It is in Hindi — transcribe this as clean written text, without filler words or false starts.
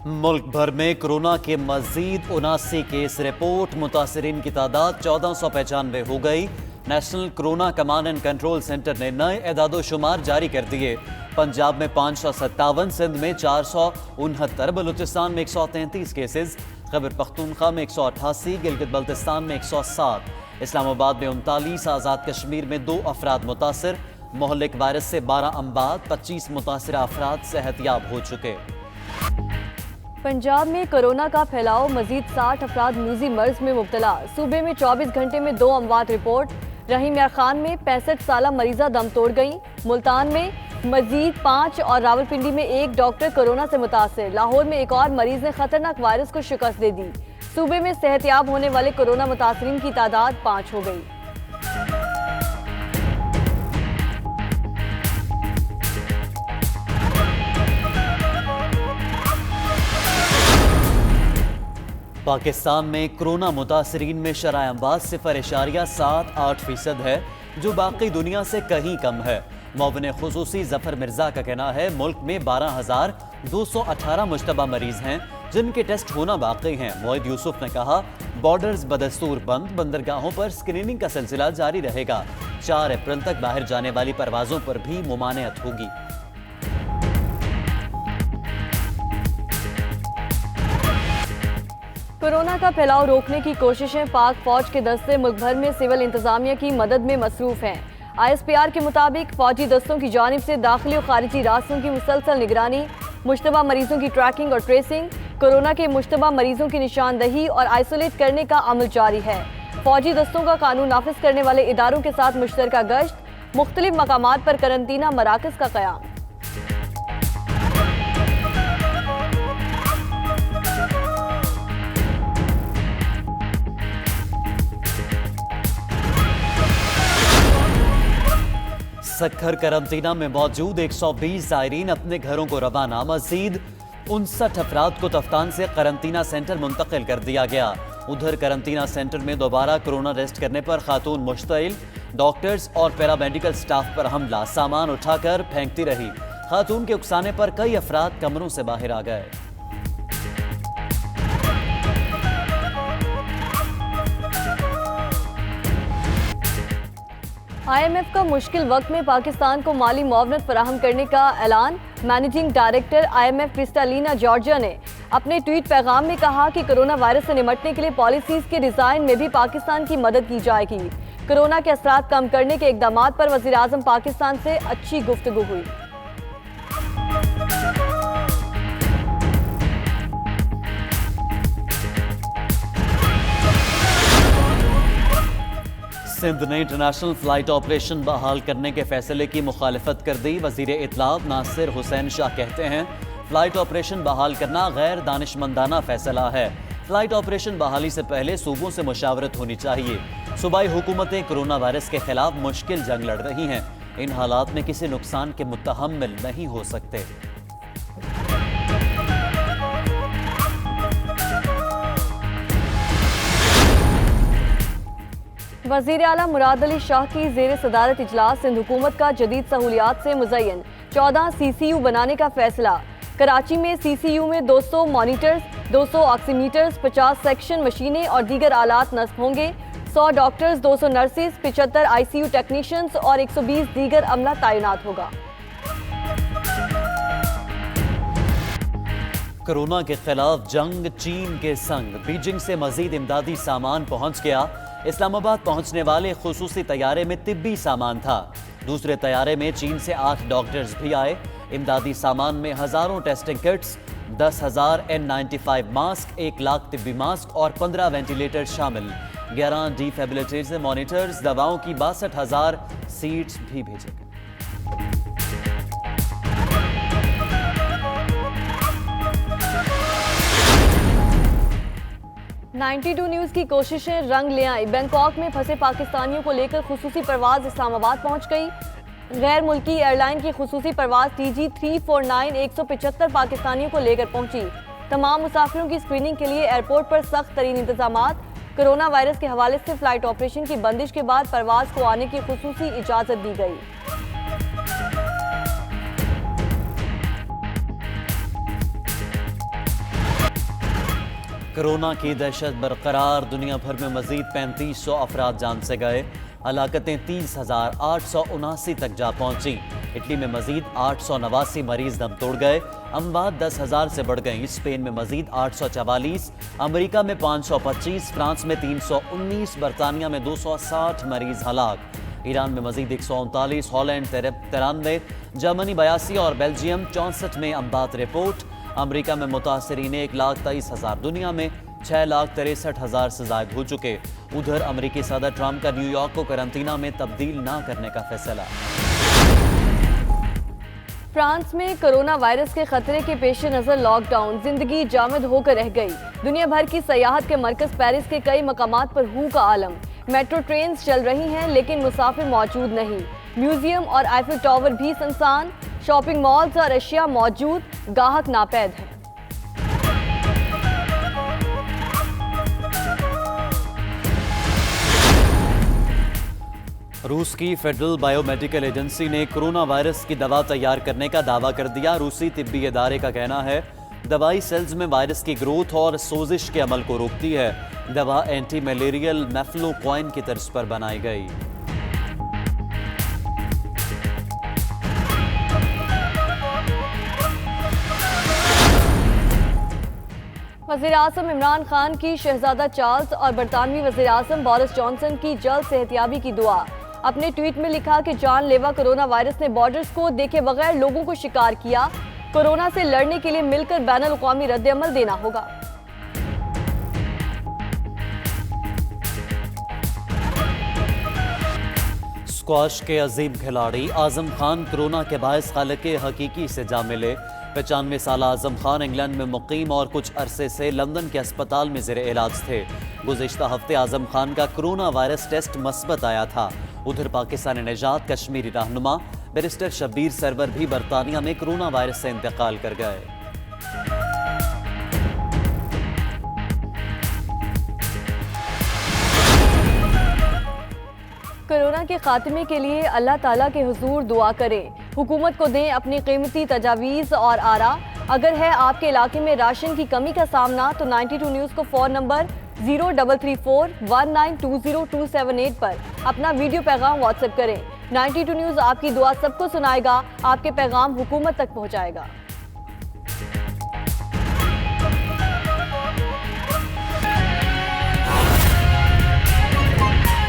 मुल्क भर में कोरोना के मजीद 79 केस रिपोर्ट। मुतासरीन की तादाद 1495 हो गई। National corona command and control centre ने नए एदादोशुमार जारी कर दिए। पंजाब में 557, सिंध में 469, बलूचिस्तान में 133 केसेस, खैबर पख्तूनख्वा में 188, गिलगित बल्तिस्तान में 107, इस्लामाबाद में 39, आज़ाद कश्मीर में 2 अफराद मुतासर। मोहल्लिक वायरस से 12 अम्बात, 25 मुतासरा अफराद सेहतयाब हो चुके। पंजाब में कोरोना का फैलाव, मजीद 60 अफराद मूजी मर्ज में मुब्तला। सूबे में 24 घंटे में 2 अमवात रिपोर्ट। रहीम यार खान में 65 साला मरीजा दम तोड़ गई। मुल्तान में मजीद 5 और रावलपिंडी में 1 डॉक्टर कोरोना से मुतासर। लाहौर में एक और मरीज ने खतरनाक वायरस को शिकस्त दे दी। सूबे में सेहतयाब होने वाले कोरोना मुतासरीन की तादाद 5 हो गई। पाकिस्तान में कोरोना मुतासरीन में शरह अम्बात 0.78% है, जो बाकी दुनिया से कहीं कम है। मुअव्विन खुसूसी जफर मिर्जा का कहना है मुल्क में 12,218 मुश्तबा मरीज हैं जिनके टेस्ट होना बाकी हैं। मोइद यूसुफ ने कहा बॉर्डर्स बदस्तूर बंद, बंदरगाहों पर स्क्रीनिंग का सिलसिला जारी रहेगा। 4 अप्रैल तक बाहर जाने वाली परवाजों पर भी मुमानियत होगी। कोरोना का फैलाव रोकने की कोशिशें पाक फौज के दस्ते मुल्क भर में सिविल इंतजामिया की मदद में मसरूफ हैं। ISPR के मुताबिक फौजी दस्तों की जानिब से दाखिली और खारिजी रास्तों की मुसलसल निगरानी, मुश्तबा मरीजों की ट्रैकिंग और ट्रेसिंग, कोरोना के मुश्तबा मरीजों की निशानदही और आइसोलेट करने का अमल जारी है। फौजी दस्तों का कानून नाफिज करने वाले इदारों के साथ मुश्तरका गश्त, मुख्तलिफ मकामात पर करंतना मराकज का क़याम। सखर करंतना में मौजूद 120 ज़ायरीन अपने घरों को रवाना। मजीद 59 अफराद को तफ्तान से करंतना सेंटर मुंतकिल कर दिया गया। उधर करंतना सेंटर में दोबारा कोरोना टेस्ट करने पर खातून मुश्तइल, डॉक्टर्स और पैरामेडिकल स्टाफ पर हमला, सामान उठाकर फेंकती रही। खातून के उकसाने पर कई अफराद कमरों से बाहर आ गए। IMF का मुश्किल वक्त में पाकिस्तान को माली मुआवनत फराहम करने का ऐलान। Managing director IMF Kristalina Georgia ने अपने ट्वीट पैगाम में कहा कि कोरोना वायरस से निपटने के लिए पॉलिसीज के डिजाइन में भी पाकिस्तान की मदद की जाएगी। कोरोना के असरात कम करने के इकदामात पर वज़ीर आज़म पाकिस्तान से अच्छी गुफ्तगू हुई। सिंध ने इंटरनेशनल फ्लाइट ऑपरेशन बहाल करने के फैसले की मुखालिफत कर दी। वजीर इत्तलात नासिर हुसैन शाह कहते हैं फ्लाइट ऑपरेशन बहाल करना गैर दानिशमंदाना फैसला है। फ्लाइट ऑपरेशन बहाली से पहले सूबों से मुशावरत होनी चाहिए। सूबाई हुकूमतें कोरोना वायरस के खिलाफ मुश्किल जंग लड़ रही हैं। इन हालात में किसी नुकसान के मुतहम्मिल नहीं हो सकते। वज़ीर आला मुराद अली शाह की ज़ेर सदारत इजलास सिंध हुकूमत का जदीद सहूलियात से मुज़य्यन 14 CCU बनाने का फैसला। कराची में CCU में 200 मॉनिटर्स, 200 ऑक्सीमीटर्स, 50 सेक्शन मशीनें और दीगर आलात नस्ब होंगे। 100 डॉक्टर्स, 200 नर्सिस, 75 ICU टेक्नीशियंस और 120 दीगर अमला तैनात होगा। कोरोना के खिलाफ जंग चीन के संग, बीजिंग से मजीद इमदादी सामान पहुंच गया। इस्लामाबाद पहुंचने वाले खुसूसी तैयारे में तिब्बी सामान था। दूसरे तैयारे में चीन से 8 डॉक्टर्स भी आए। इमदादी सामान में हजारों testing kits, 10,000 N95 mask, 1 lakh तिब्बी मास्क और 15 वेंटिलेटर शामिल। 11 डिफिब्रिलेटर्स, मॉनिटर्स, दवाओं की 62,000 सीट्स भी भेजे गए। 92 न्यूज़ की कोशिशें रंग ले आई। बैंकॉक में फंसे पाकिस्तानियों को लेकर खुसूसी परवाज इस्लामाबाद पहुंच गई। गैर मुल्की एयरलाइन की खुसूसी परवाज TG 349 175 पाकिस्तानियों को लेकर पहुंची। तमाम मुसाफिरों की स्क्रीनिंग के लिए एयरपोर्ट पर सख्त तरीन इंतजामात। कोरोना वायरस के हवाले से फ्लाइट ऑपरेशन की बंदिश के बाद परवाज को आने की खुसूसी इजाज़त दी गई। कोरोना की दहशत बरकरार, दुनिया भर में मजीद 3500 अफराद जान से गए। हलाकतें 30,879 तक जा पहुंची। इटली में मजीद 889 मरीज दम तोड़ गए। अमवात 10,000 से बढ़ गई। स्पेन में मजीद 844, अमेरिका में 525, फ्रांस में 319, बरतानिया में 260 मरीज हलाक। ईरान में मजीद 139, हॉलैंड 93, जर्मनी 82 और बेल्जियम 64 में अमवात रिपोर्ट। अमेरिका में मुतासरीन 1,23,000, दुनिया में 6,63,000 से जायद हो चुके। उधर अमेरिकी सदर ट्रंप का न्यूयॉर्क को करंतना में तब्दील ना करने का फैसला। फ्रांस में कोरोना वायरस के खतरे के पेश नजर लॉकडाउन, जिंदगी जामद होकर रह गई। दुनिया भर की सयाहत के मरकज पेरिस के कई मकामात पर हू का आलम। मेट्रो ट्रेन चल रही हैं लेकिन मुसाफिर मौजूद नहीं। म्यूजियम और आईफिल टावर भी सुनसान। शॉपिंग मॉल्स और अशिया मौजूद, गाहक नापैद हैं। रूस की फेडरल बायोमेडिकल एजेंसी ने कोरोना वायरस की दवा तैयार करने का दावा कर दिया। रूसी तिब्बी इदारे का कहना है दवाई सेल्स में वायरस की ग्रोथ और सोजिश के अमल को रोकती है। दवा एंटी मलेरियल मेफ्लोक्वाइन की तर्ज पर बनाई गई। वज़ीर-ए-आज़म इमरान खान की शहजादा चार्ल्स और बरतानवी वज़ीर-ए-आज़म बोरिस जॉनसन की जल्द सेहतियाबी की दुआ। अपने ट्वीट में लिखा कि जानलेवा कोरोना वायरस ने बॉर्डर्स को देखे बगैर लोगों को शिकार किया। कोरोना से लड़ने के लिए मिलकर बैनुल-अक़वामी रद्द-ए-अमल देना होगा। स्क्वाश के अजीम खिलाड़ी आजम खान कोरोना के बायस खालिक हकीकी से जा मिले। 95 साल आजम खान इंग्लैंड में मुकीम और कुछ अरसे से लंदन के अस्पताल में ज़ेर इलाज थे। गुज़िश्ता हफ्ते आजम खान का कोरोना वायरस टेस्ट मस्बत आया था। उधर पाकिस्तान निजात कश्मीरी रहनुमा बैरिस्टर शब्बीर सरवर भी बरतानिया में कोरोना वायरस से इंतकाल कर गए। कोरोना के खात्मे के लिए अल्लाह ताला के हुजूर दुआ करें। हुकूमत को दें अपनी कीमती तजावीज़ और आरा। अगर है आपके इलाके में राशन की कमी का सामना तो 92 न्यूज़ को फ़ोन नंबर 0334192027 पर अपना वीडियो पैगाम व्हाट्सएप करें। 92 न्यूज़ आपकी दुआ सबको सुनाएगा, आपके पैगाम हुकूमत तक पहुँचाएगा।